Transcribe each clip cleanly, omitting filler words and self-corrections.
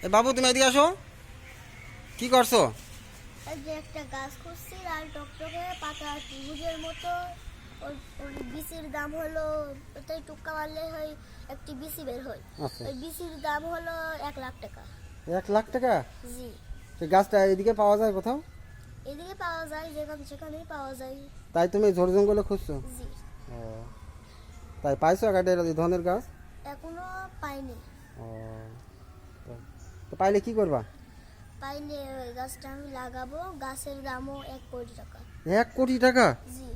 এ বাবু তুমি এদিকে আসো। কি করছো? এই যে একটা গাছ খুঁজছি লাল টকটকে পাতা ত্রিভুজের মতো। ওর বিচির দাম হলো, ওটাই টুক্কা মারলে হয় একটি বিচি বের হয়। আচ্ছা, ওই বিচির দাম হলো 1,00,000 টাকা। 1,00,000 টাকা? জি, সে গাছটা এদিকে পাওয়া যায় কোথাও? এদিকে পাওয়া যায়, যেখানে সেখানেই পাওয়া যায়। তাই তুমি ঝোড় জঙ্গলে খুঁজছো? জি, ও, তাই পাইছো একটা এই ধরনের গাছ? এখনো পাইনি। ও, তো তো পাইলে কি করবা? পাইলে ওই গাছটা আমি লাগাবো, গাছের দামও 1 কোটি টাকা। 1 কোটি টাকা? জি,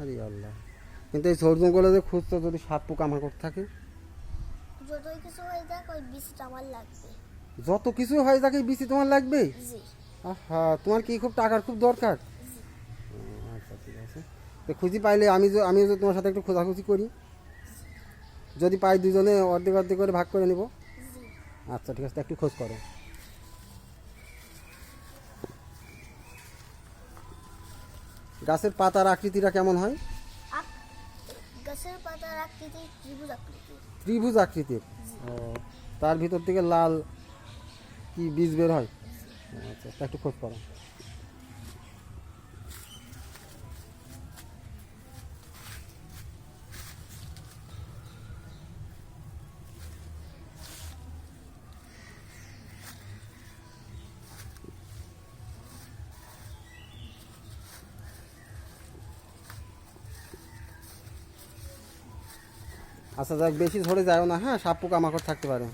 আরে আল্লাহ! কিন্তু এই ঝোড় জঙ্গলে যে খুঁজছো, যদি সাপ পোকামাকড় থাকে? যতই কিছু হয়ে যাক ওই বীজটা আমার লাগবে। যত কিছু হয় তাকে বিচি তোমার লাগবে? জি, আহা, তোমার কি খুব টাকার খুব দরকার? জি, ও, আচ্ছা ঠিক আছে। তো খুঁজি পাইলে আমিও যে তোমার সাথে একটু খোঁজাখুঁজি করি, যদি পাই দুজনে অর্ধেক অর্ধেক করে ভাগ করে নিব। জি। আচ্ছা ঠিক আছে, তা একটু খোঁজ করো। গাছের পাতার আকৃতিটা কেমন হয়? আক- গাছের পাতার আকৃতি ত্রিভুজ আকৃতি। ত্রিভুজ আকৃতির? জি, ও, তার ভিতর থেকে লাল কি বীজ বের হয়? ও, আচ্ছা, তা একটু খোঁজ করো। আচ্ছা যাক, বেশি ঝরে যাও না, হ্যাঁ, সাপ পোকা মাকড় থাকতে পারে।